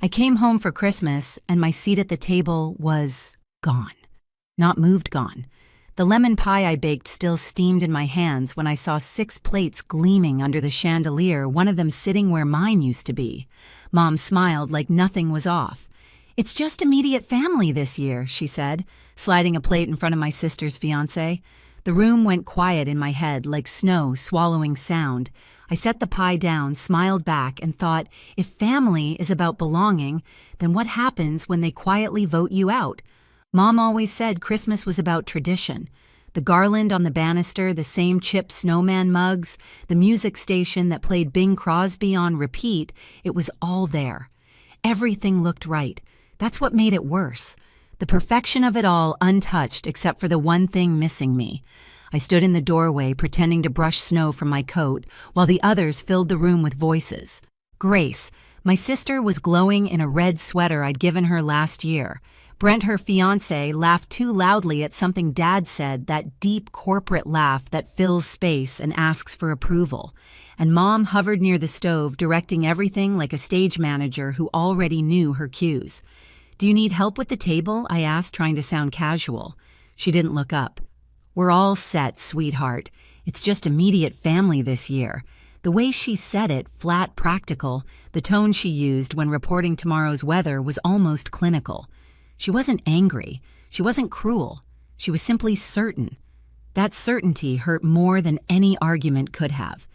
I came home for Christmas and my seat at the table was gone. Not moved gone. The lemon pie I baked still steamed in my hands when I saw 6 plates gleaming under the chandelier, one of them sitting where mine used to be. Mom smiled like nothing was off. "It's just immediate family this year," she said, sliding a plate in front of my sister's fiancé. The room went quiet in my head like snow swallowing sound. I set the pie down, smiled back, and thought, if family is about belonging, then what happens when they quietly vote you out? Mom always said Christmas was about tradition. The garland on the banister, the same chip snowman mugs, the music station that played Bing Crosby on repeat, it was all there. Everything looked right. That's what made it worse. The perfection of it all untouched except for the one thing missing me. I stood in the doorway pretending to brush snow from my coat while the others filled the room with voices. Grace, my sister, was glowing in a red sweater I'd given her last year. Brent, her fiancé, laughed too loudly at something Dad said, that deep corporate laugh that fills space and asks for approval. And Mom hovered near the stove, directing everything like a stage manager who already knew her cues. "Do you need help with the table?" I asked, trying to sound casual. She didn't look up. "We're all set, sweetheart. It's just immediate family this year." The way she said it, flat practical, the tone she used when reporting tomorrow's weather was almost clinical. She wasn't angry. She wasn't cruel. She was simply certain. That certainty hurt more than any argument could have.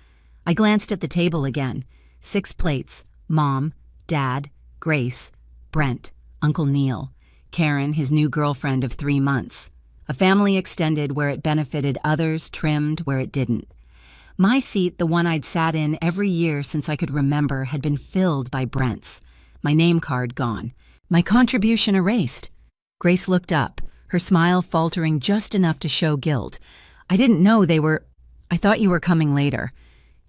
I glanced at the table again. 6 plates. Mom, Dad, Grace, Brent, Uncle Neil, Karen, his new girlfriend of 3 months. A family extended where it benefited others, trimmed where it didn't. My seat, the one I'd sat in every year since I could remember, had been filled by Brent's. My name card gone. My contribution erased. Grace looked up, her smile faltering just enough to show guilt. "I didn't know they were... I thought you were coming later."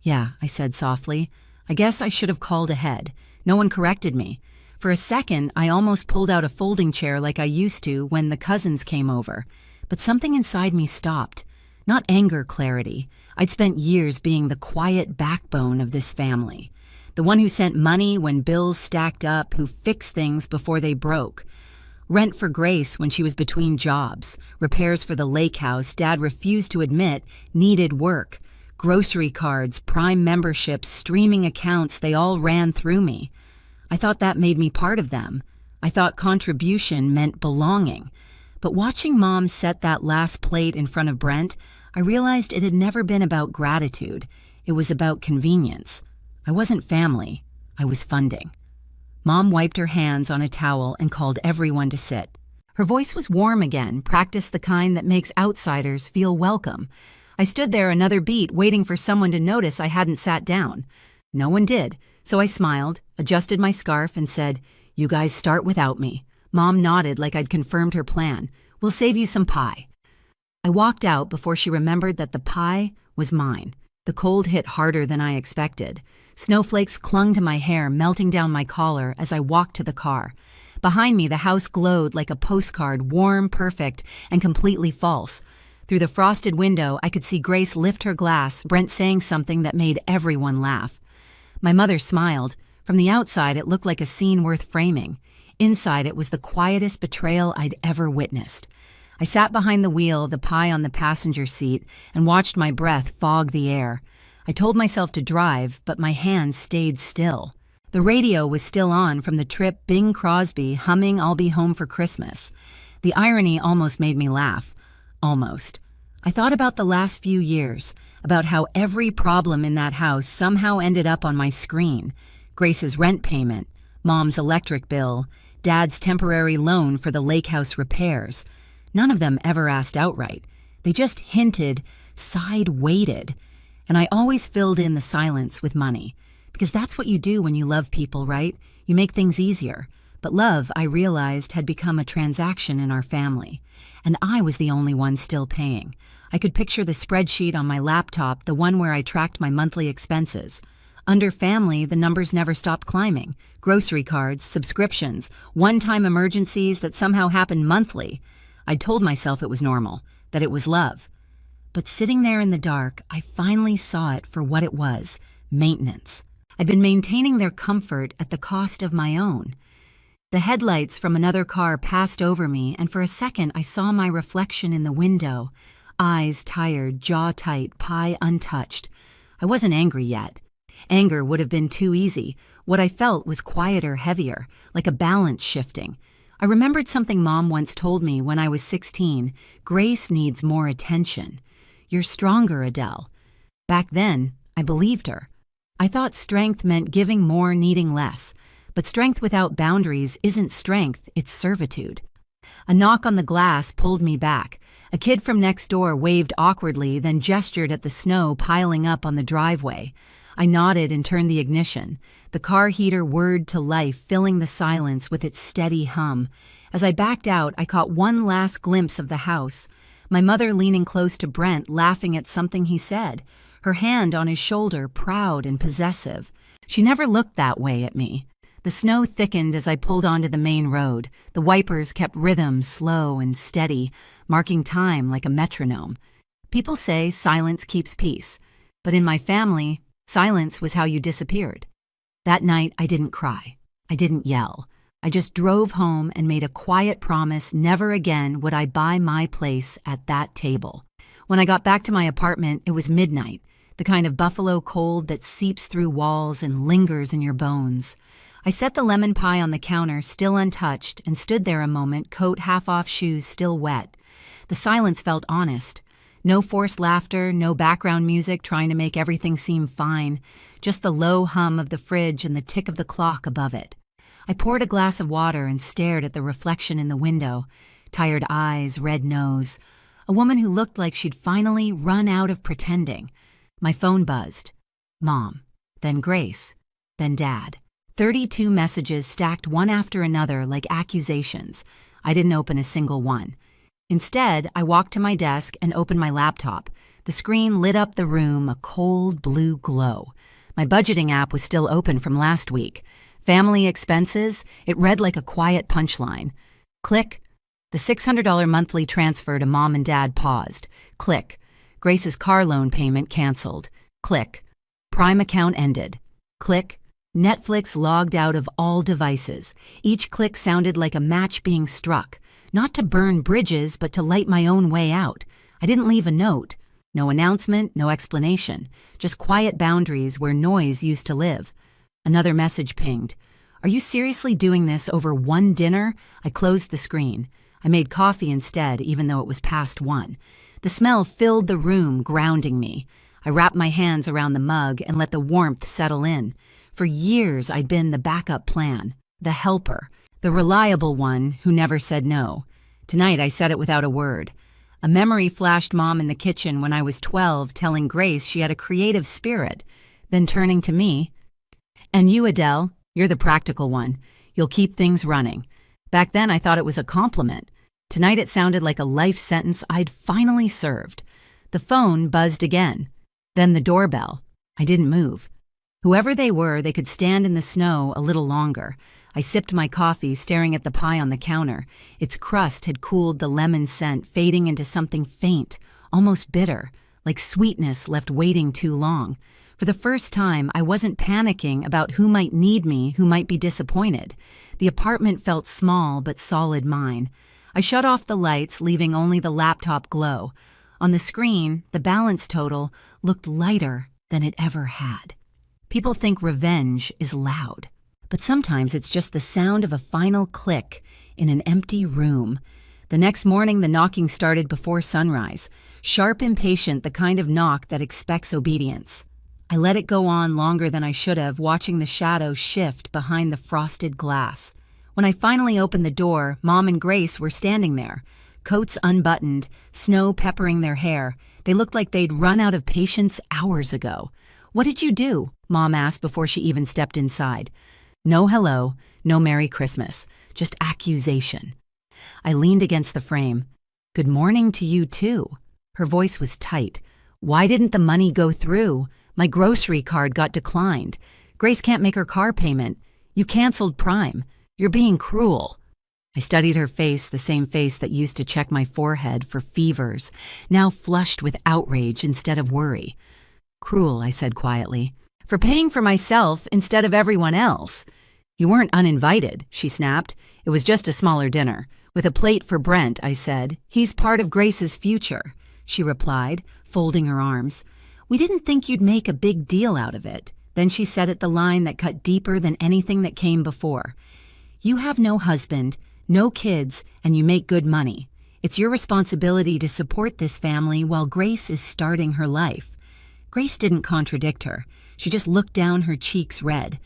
"Yeah," I said softly. "I guess I should have called ahead." No one corrected me. For a second, I almost pulled out a folding chair like I used to when the cousins came over. But something inside me stopped. Not anger, clarity. I'd spent years being the quiet backbone of this family. The one who sent money when bills stacked up, who fixed things before they broke. Rent for Grace when she was between jobs. Repairs for the lake house Dad refused to admit needed work. Grocery cards, Prime memberships, streaming accounts, they all ran through me. I thought that made me part of them. I thought contribution meant belonging. But watching Mom set that last plate in front of Brent, I realized it had never been about gratitude. It was about convenience. I wasn't family. I was funding. Mom wiped her hands on a towel and called everyone to sit. Her voice was warm again, practice the kind that makes outsiders feel welcome. I stood there another beat, waiting for someone to notice I hadn't sat down. No one did, so I smiled, adjusted my scarf, and said, "You guys start without me." Mom nodded like I'd confirmed her plan. "We'll save you some pie." I walked out before she remembered that the pie was mine. The cold hit harder than I expected. Snowflakes clung to my hair, melting down my collar as I walked to the car. Behind me, the house glowed like a postcard, warm, perfect, and completely false. Through the frosted window, I could see Grace lift her glass, Brent saying something that made everyone laugh. My mother smiled. From the outside, it looked like a scene worth framing. Inside, it was the quietest betrayal I'd ever witnessed. I sat behind the wheel, the pie on the passenger seat, and watched my breath fog the air. I told myself to drive, but my hands stayed still. The radio was still on from the trip, Bing Crosby humming "I'll Be Home for Christmas." The irony almost made me laugh. Almost. I thought about the last few years, about how every problem in that house somehow ended up on my screen. Grace's rent payment, Mom's electric bill, Dad's temporary loan for the lake house repairs. None of them ever asked outright. They just hinted, side-waited. And I always filled in the silence with money. Because that's what you do when you love people, right? You make things easier. But love, I realized, had become a transaction in our family. And I was the only one still paying. I could picture the spreadsheet on my laptop, the one where I tracked my monthly expenses. Under family, the numbers never stopped climbing. Grocery cards, subscriptions, one-time emergencies that somehow happened monthly. I'd told myself it was normal, that it was love. But sitting there in the dark, I finally saw it for what it was, maintenance. I've been maintaining their comfort at the cost of my own. The headlights from another car passed over me, and for a second I saw my reflection in the window. Eyes tired, jaw tight, pie untouched. I wasn't angry yet. Anger would have been too easy. What I felt was quieter, heavier, like a balance shifting. I remembered something Mom once told me when I was 16. Grace needs more attention. You're stronger, Adele. Back then, I believed her. I thought strength meant giving more, needing less. But strength without boundaries isn't strength, it's servitude. A knock on the glass pulled me back. A kid from next door waved awkwardly, then gestured at the snow piling up on the driveway. I nodded and turned the ignition. The car heater whirred to life, filling the silence with its steady hum. As I backed out, I caught one last glimpse of the house. My mother leaning close to Brent, laughing at something he said, her hand on his shoulder, proud and possessive. She never looked that way at me. The snow thickened as I pulled onto the main road. The wipers kept rhythm slow and steady, marking time like a metronome. People say silence keeps peace, but in my family, silence was how you disappeared. That night, I didn't cry. I didn't yell. I just drove home and made a quiet promise never again would I buy my place at that table. When I got back to my apartment, it was midnight, the kind of buffalo cold that seeps through walls and lingers in your bones. I set the lemon pie on the counter, still untouched, and stood there a moment, coat half off, shoes still wet. The silence felt honest. No forced laughter, no background music trying to make everything seem fine, just the low hum of the fridge and the tick of the clock above it. I poured a glass of water and stared at the reflection in the window. Tired eyes, red nose. A woman who looked like she'd finally run out of pretending. My phone buzzed. Mom, then Grace, then Dad. 32 messages stacked one after another like accusations. I didn't open a single one. Instead, I walked to my desk and opened my laptop. The screen lit up the room, a cold blue glow. My budgeting app was still open from last week. Family expenses, it read like a quiet punchline. Click. The $600 monthly transfer to Mom and Dad paused. Click. Grace's car loan payment canceled. Click. Prime account ended. Click. Netflix logged out of all devices. Each click sounded like a match being struck. Not to burn bridges, but to light my own way out. I didn't leave a note. No announcement, no explanation. Just quiet boundaries where noise used to live. Another message pinged. Are you seriously doing this over one dinner? I closed the screen. I made coffee instead, even though it was past 1. The smell filled the room, grounding me. I wrapped my hands around the mug and let the warmth settle in. For years, I'd been the backup plan, the helper, the reliable one who never said no. Tonight, I said it without a word. A memory flashed Mom in the kitchen when I was 12, telling Grace she had a creative spirit, then turning to me. And you, Adele, you're the practical one. You'll keep things running. Back then, I thought it was a compliment. Tonight, it sounded like a life sentence I'd finally served. The phone buzzed again. Then the doorbell. I didn't move. Whoever they were, they could stand in the snow a little longer. I sipped my coffee, staring at the pie on the counter. Its crust had cooled the lemon scent, fading into something faint, almost bitter, like sweetness left waiting too long. For the first time, I wasn't panicking about who might need me, who might be disappointed. The apartment felt small but solid mine. I shut off the lights, leaving only the laptop glow. On the screen, the balance total looked lighter than it ever had. People think revenge is loud, but sometimes it's just the sound of a final click in an empty room. The next morning, the knocking started before sunrise, sharp, impatient, the kind of knock that expects obedience. I let it go on longer than I should have, watching the shadow shift behind the frosted glass. When I finally opened the door, Mom and Grace were standing there, coats unbuttoned, snow peppering their hair. They looked like they'd run out of patience hours ago. "What did you do?" Mom asked before she even stepped inside. No hello, no Merry Christmas, just accusation. I leaned against the frame. "Good morning to you, too." Her voice was tight. "Why didn't the money go through? My grocery card got declined. Grace can't make her car payment. You canceled Prime. You're being cruel." I studied her face, the same face that used to check my forehead for fevers, now flushed with outrage instead of worry. "Cruel," I said quietly. For paying for myself instead of everyone else. You weren't uninvited, she snapped. It was just a smaller dinner. With a plate for Brent, I said. He's part of Grace's future, she replied, folding her arms. We didn't think you'd make a big deal out of it. Then she said it the line that cut deeper than anything that came before. You have no husband, no kids, and you make good money. It's your responsibility to support this family while Grace is starting her life. Grace didn't contradict her. She just looked down, her cheeks red.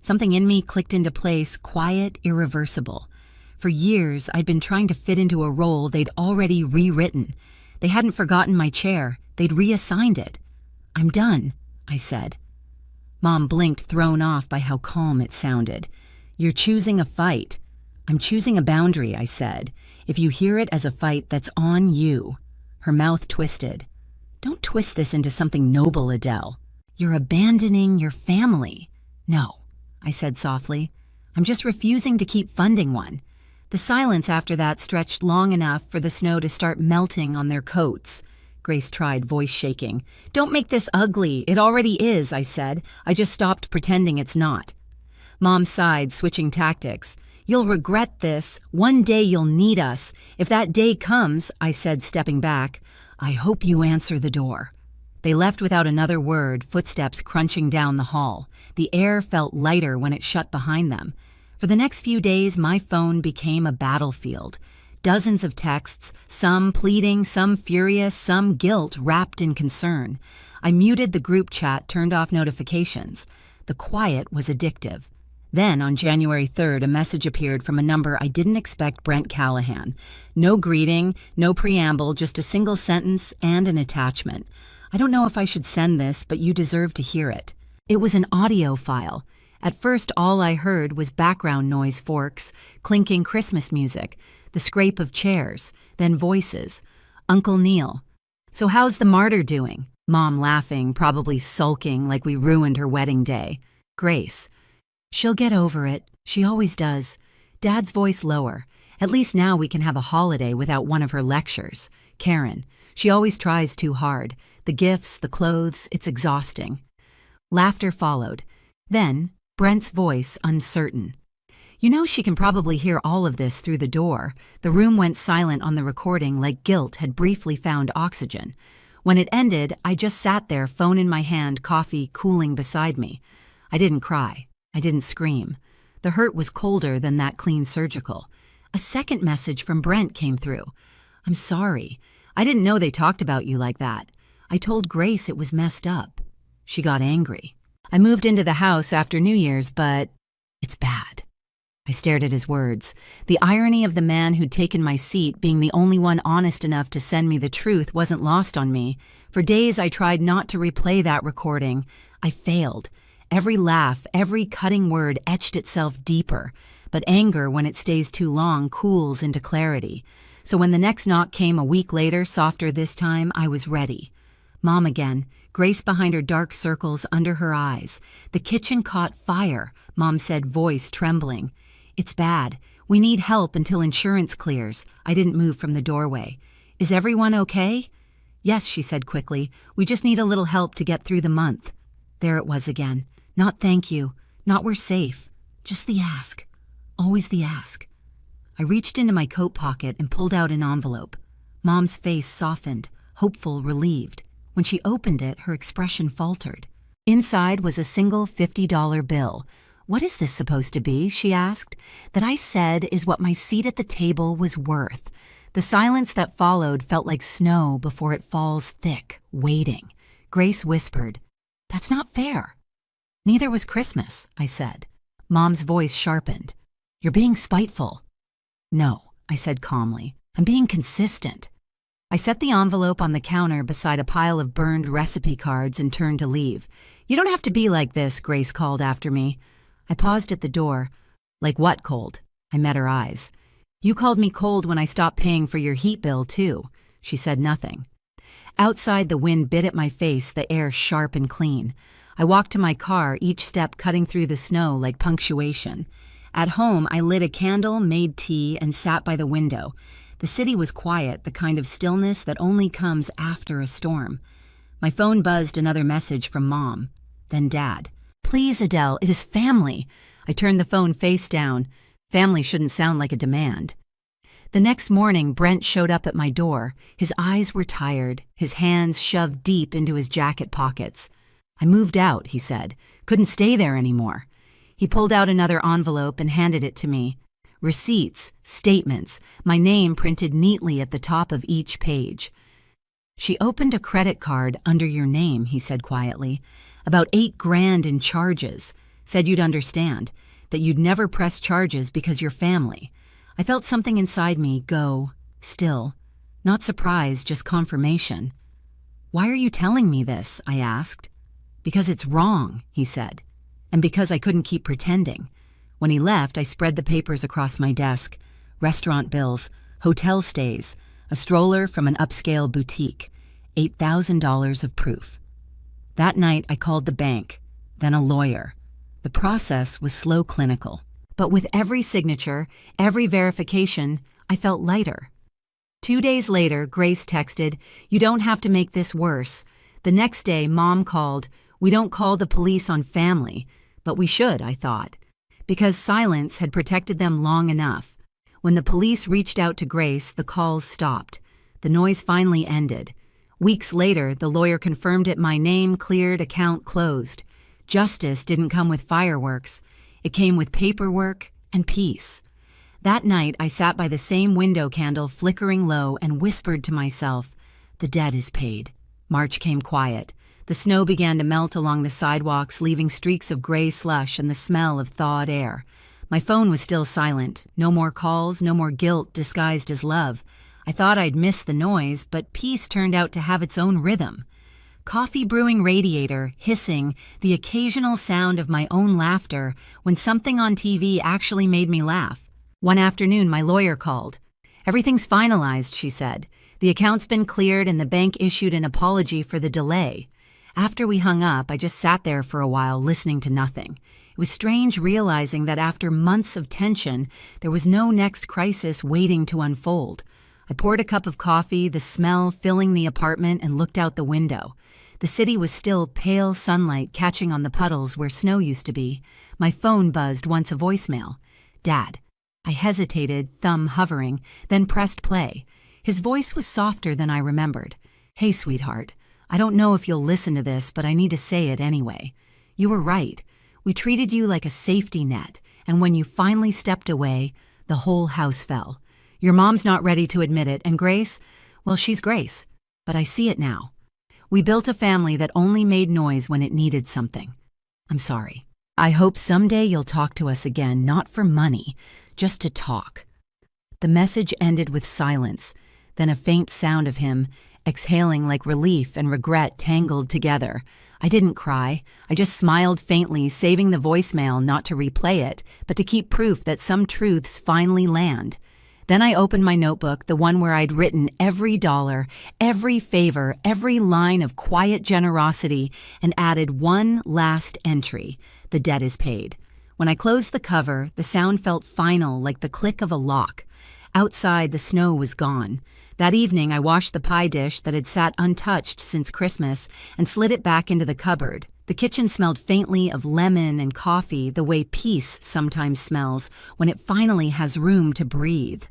Something in me clicked into place, quiet, irreversible. For years, I'd been trying to fit into a role they'd already rewritten. They hadn't forgotten my chair. They'd reassigned it. I'm done, I said. Mom blinked, thrown off by how calm it sounded. You're choosing a fight. I'm choosing a boundary, I said. If you hear it as a fight, that's on you. Her mouth twisted. Don't twist this into something noble, Adele. You're abandoning your family. No, I said softly. I'm just refusing to keep funding one. The silence after that stretched long enough for the snow to start melting on their coats. Grace tried, voice shaking. Don't make this ugly. It already is, I said. I just stopped pretending it's not. Mom sighed, switching tactics. You'll regret this. One day you'll need us. If that day comes, I said, stepping back, I hope you answer the door. They left without another word, footsteps crunching down the hall. The air felt lighter when it shut behind them. For the next few days, my phone became a battlefield. Dozens of texts, some pleading, some furious, some guilt wrapped in concern. I muted the group chat, turned off notifications. The quiet was addictive. Then, on January 3rd, a message appeared from a number I didn't expect, Brent Callahan. No greeting, no preamble, just a single sentence and an attachment. I don't know if I should send this, but you deserve to hear it. It was an audio file. At first, all I heard was background noise, forks, clinking Christmas music, the scrape of chairs, then voices. Uncle Neil. So how's the martyr doing? Mom laughing, probably sulking like we ruined her wedding day. Grace. She'll get over it. She always does. Dad's voice lower. At least now we can have a holiday without one of her lectures. Karen. She always tries too hard. The gifts, the clothes, it's exhausting. Laughter followed. Then, Brent's voice, uncertain. You know she can probably hear all of this through the door. The room went silent on the recording like guilt had briefly found oxygen. When it ended, I just sat there, phone in my hand, coffee cooling beside me. I didn't cry. I didn't scream. The hurt was colder than that clean surgical. A second message from Brent came through. I'm sorry. I didn't know they talked about you like that. I told Grace it was messed up. She got angry. I moved into the house after New Year's, but it's bad. I stared at his words. The irony of the man who'd taken my seat being the only one honest enough to send me the truth wasn't lost on me. For days I tried not to replay that recording. I failed. Every laugh, every cutting word etched itself deeper. But anger, when it stays too long, cools into clarity. So when the next knock came a week later, softer this time, I was ready. Mom again, Grace behind her dark circles under her eyes. The kitchen caught fire, Mom said, voice trembling. It's bad. We need help until insurance clears. I didn't move from the doorway. Is everyone okay? Yes, she said quickly. We just need a little help to get through the month. There it was again. Not thank you. Not we're safe. Just the ask. Always the ask. I reached into my coat pocket and pulled out an envelope. Mom's face softened, hopeful, relieved. When she opened it, her expression faltered. Inside was a single $50 bill. What is this supposed to be? She asked. That I said is what my seat at the table was worth. The silence that followed felt like snow before it falls thick, waiting. Grace whispered, That's not fair. Neither was Christmas, I said. Mom's voice sharpened. You're being spiteful. No, I said calmly. I'm being consistent. I set the envelope on the counter beside a pile of burned recipe cards and turned to leave. You don't have to be like this, Grace called after me. I paused at the door. Like what cold? I met her eyes. You called me cold when I stopped paying for your heat bill, too. She said nothing. Outside, the wind bit at my face, the air sharp and clean. I walked to my car, each step cutting through the snow like punctuation. At home, I lit a candle, made tea, and sat by the window. The city was quiet, the kind of stillness that only comes after a storm. My phone buzzed another message from Mom. Then Dad. "Please, Adele, it is family." I turned the phone face down. Family shouldn't sound like a demand. The next morning, Brent showed up at my door. His eyes were tired, his hands shoved deep into his jacket pockets. "I moved out," he said. "Couldn't stay there anymore." He pulled out another envelope and handed it to me. Receipts, statements, my name printed neatly at the top of each page. "She opened a credit card under your name," he said quietly. "About $8,000 in charges. Said you'd understand, that you'd never press charges because you're family." I felt something inside me go, still. Not surprise, just confirmation. "Why are you telling me this?" I asked. "Because it's wrong," he said, and because I couldn't keep pretending. When he left, I spread the papers across my desk. Restaurant bills, hotel stays, a stroller from an upscale boutique, $8,000 of proof. That night, I called the bank, then a lawyer. The process was slow clinical. But with every signature, every verification, I felt lighter. 2 days later, Grace texted, "You don't have to make this worse." The next day, Mom called. "We don't call the police on family." But we should, I thought, because silence had protected them long enough. When the police reached out to Grace, the calls stopped. The noise finally ended. Weeks later, the lawyer confirmed it. My name cleared, account closed. Justice didn't come with fireworks. It came with paperwork and peace. That night, I sat by the same window candle flickering low and whispered to myself, "The debt is paid." March came quiet. The snow began to melt along the sidewalks, leaving streaks of gray slush and the smell of thawed air. My phone was still silent. No more calls, no more guilt disguised as love. I thought I'd miss the noise, but peace turned out to have its own rhythm. Coffee brewing radiator, hissing, the occasional sound of my own laughter when something on TV actually made me laugh. One afternoon, my lawyer called. "Everything's finalized," she said. "The account's been cleared and the bank issued an apology for the delay." After we hung up, I just sat there for a while, listening to nothing. It was strange realizing that after months of tension, there was no next crisis waiting to unfold. I poured a cup of coffee, the smell filling the apartment, and looked out the window. The city was still pale sunlight catching on the puddles where snow used to be. My phone buzzed once a voicemail. "Dad." I hesitated, thumb hovering, then pressed play. His voice was softer than I remembered. "Hey, sweetheart. I don't know if you'll listen to this, but I need to say it anyway. You were right. We treated you like a safety net, and when you finally stepped away, the whole house fell. Your mom's not ready to admit it, and Grace, well, she's Grace, but I see it now. We built a family that only made noise when it needed something. I'm sorry. I hope someday you'll talk to us again, not for money, just to talk." The message ended with silence, then a faint sound of him, exhaling like relief and regret tangled together. I didn't cry. I just smiled faintly, saving the voicemail not to replay it, but to keep proof that some truths finally land. Then I opened my notebook, the one where I'd written every dollar, every favor, every line of quiet generosity, and added one last entry: "The debt is paid." When I closed the cover, the sound felt final, like the click of a lock. Outside, the snow was gone. That evening, I washed the pie dish that had sat untouched since Christmas and slid it back into the cupboard. The kitchen smelled faintly of lemon and coffee, the way peace sometimes smells when it finally has room to breathe.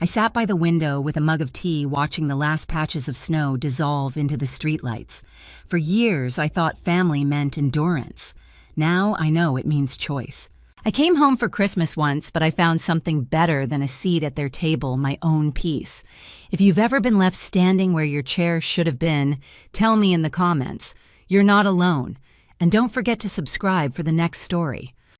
I sat by the window with a mug of tea, watching the last patches of snow dissolve into the streetlights. For years, I thought family meant endurance. Now I know it means choice. I came home for Christmas once, but I found something better than a seat at their table, my own peace. If you've ever been left standing where your chair should have been, tell me in the comments. You're not alone. And don't forget to subscribe for the next story.